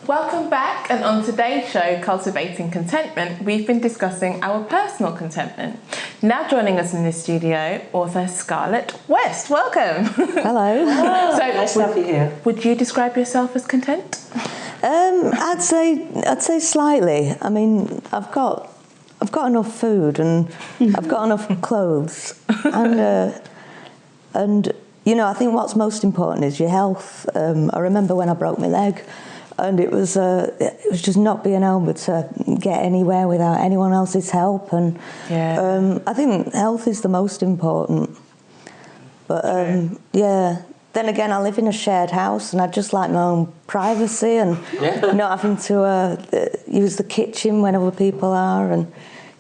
Welcome back, and on today's show, Cultivating Contentment, we've been discussing our personal contentment. Now joining us in the studio, author Scarlet West. Welcome. Hello. So, nice to have you here. Would you describe yourself as content? I'd say slightly. I mean, I've got enough food and I've got enough clothes, and you know, I think what's most important is your health. I remember when I broke my leg, and it was just not being able to get anywhere without anyone else's help, and I think health is the most important. But yeah. Then again, I live in a shared house, and I just like my own privacy and not having to use the kitchen when other people are. And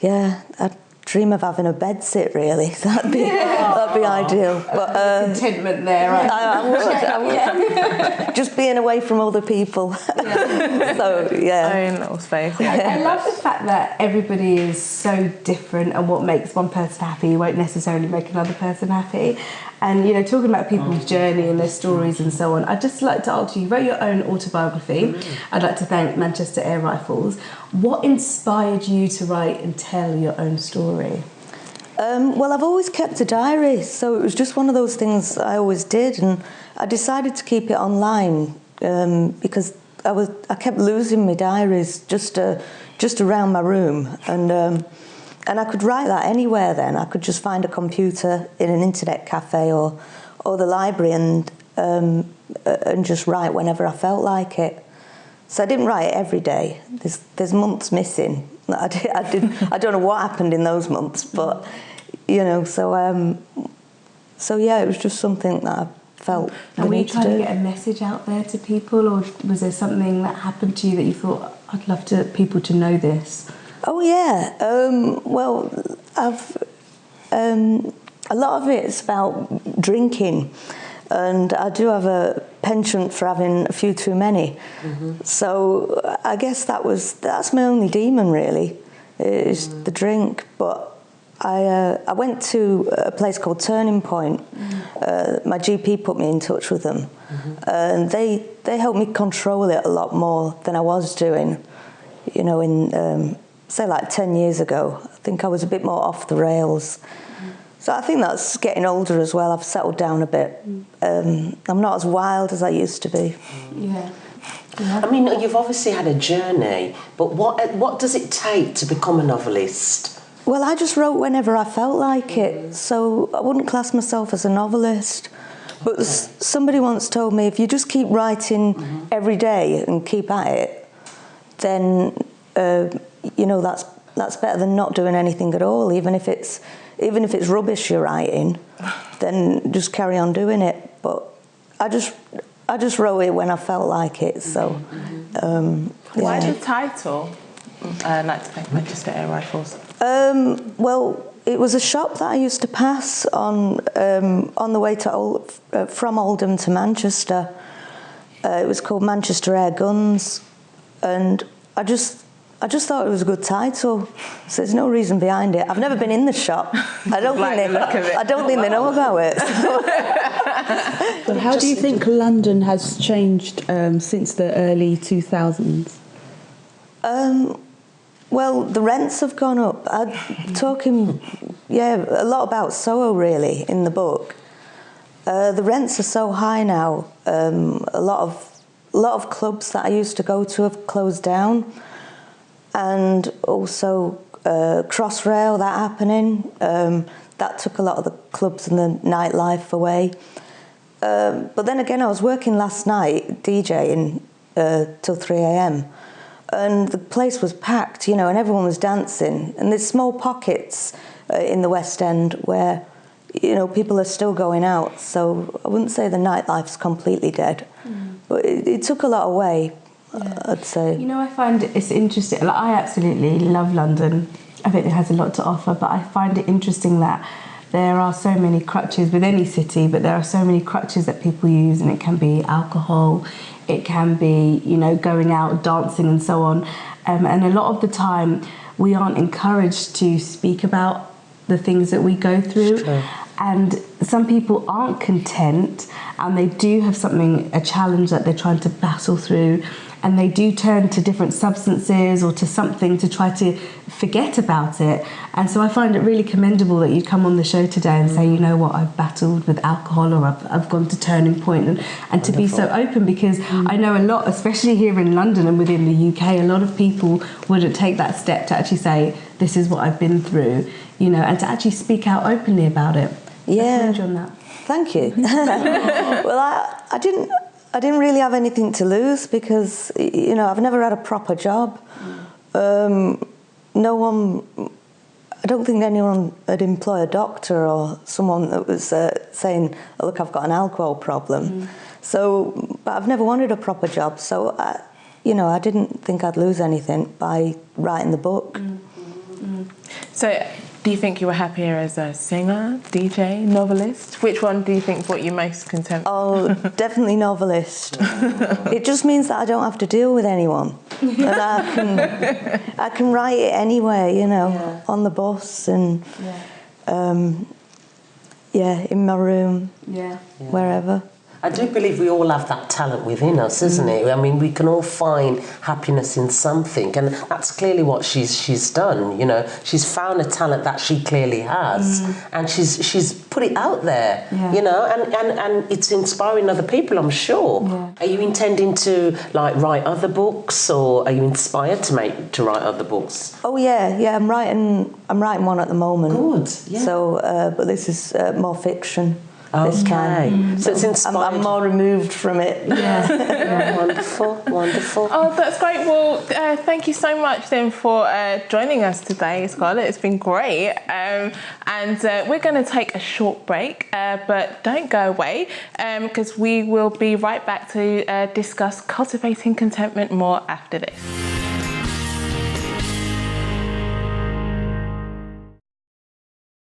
yeah, I dream of having a bed sit. Really, that'd be ideal. But contentment there, right? I would. Just being away from other people. So yeah, Own little space. I love the fact that everybody is so different, and what makes one person happy won't necessarily make another person happy. And, you know, talking about people's journey and their stories and so on, I'd just like to ask you wrote your own autobiography. I'd like to thank Manchester Airriffles. What inspired you to write and tell your own story? Well, I've always kept a diary, so it was just one of those things I always did, and I decided to keep it online because I kept losing my diaries just around my room, and I could write that anywhere then. I could just find a computer in an internet cafe or the library and just write whenever I felt like it. So I didn't write it every day. There's months missing. I don't know what happened in those months, but you know. So yeah, it was just something that I felt. And were you trying to get a message out there to people, or was there something that happened to you that you thought, I'd love people to know this? Oh yeah. Well, I've a lot of it's about drinking, and I do have a penchant for having a few too many. So I guess that's my only demon really, is the drink. But I went to a place called Turning Point. My GP put me in touch with them, and they helped me control it a lot more than I was doing. You know, in say like 10 years ago, I think I was a bit more off the rails. So I think that's getting older as well. I've settled down a bit. I'm not as wild as I used to be. Yeah. I mean, you've obviously had a journey, but what does it take to become a novelist? Well, I just wrote whenever I felt like it, so I wouldn't class myself as a novelist. But somebody once told me, if you just keep writing every day and keep at it, then you know, that's better than not doing anything at all. Even if it's rubbish you're writing, then just carry on doing it. But I just wrote it when I felt like it. So Why the title? I'd like to thank Manchester Airriffles. Well, it was a shop that I used to pass on the way to from Oldham to Manchester. It was called Manchester Air Guns, and I just thought it was a good title. So there's no reason behind it. I've never been in the shop. I don't think they know about it. So how do you think London has changed since the early 2000s? Well, the rents have gone up. I'm talking, a lot about Soho really in the book. The rents are so high now. A lot of clubs that I used to go to have closed down, and also Crossrail, that happening. That took a lot of the clubs and the nightlife away. But then again, I was working last night DJing till 3 a.m. and the place was packed, you know, and everyone was dancing. And there's small pockets in the West End where, you know, people are still going out. So I wouldn't say the nightlife's completely dead, but it took a lot away, I'd say. You know, I find it's interesting. Like, I absolutely love London. I think it has a lot to offer, but I find it interesting that there are so many crutches with any city, but there are so many crutches that people use, and it can be alcohol, it can be, you know, going out, dancing and so on. And a lot of the time we aren't encouraged to speak about the things that we go through. And some people aren't content, and they do have a challenge that they're trying to battle through. and they do turn to different substances or to something to try to forget about it. And so I find it really commendable that you come on the show today and say, you know what, I've battled with alcohol, or I've gone to turning point, and to be so open, because I know a lot, especially here in London and within the UK, a lot of people wouldn't take that step to actually say, this is what I've been through, you know, and to actually speak out openly about it. Yeah. I commend you on that. Thank you. Well, I didn't really have anything to lose, because, you know, I've never had a proper job. No one, I don't think anyone would employ a doctor or someone that was saying, oh, look, I've got an alcohol problem. So, but I've never wanted a proper job, so you know, I didn't think I'd lose anything by writing the book. So, do you think you were happier as a singer, DJ, novelist? Which one do you think brought you most content? Oh, definitely novelist. It just means that I don't have to deal with anyone, and I can write it anywhere, you know, on the bus and in my room, wherever. I do believe we all have that talent within us, isn't it? I mean, we can all find happiness in something, and that's clearly what she's done. You know, she's found a talent that she clearly has, and she's put it out there. You know, and it's inspiring other people, I'm sure. Are you intending to like write other books, or are you inspired to write other books? Oh yeah, I'm writing one at the moment. Good. Yeah. So, but this is more fiction. This Okay. time. So it's inspired. I'm more removed from it. Wonderful. Oh, that's great. Well, thank you so much then for joining us today, Scarlett. It's been great. And we're going to take a short break, but don't go away, because we will be right back to discuss cultivating contentment more after this.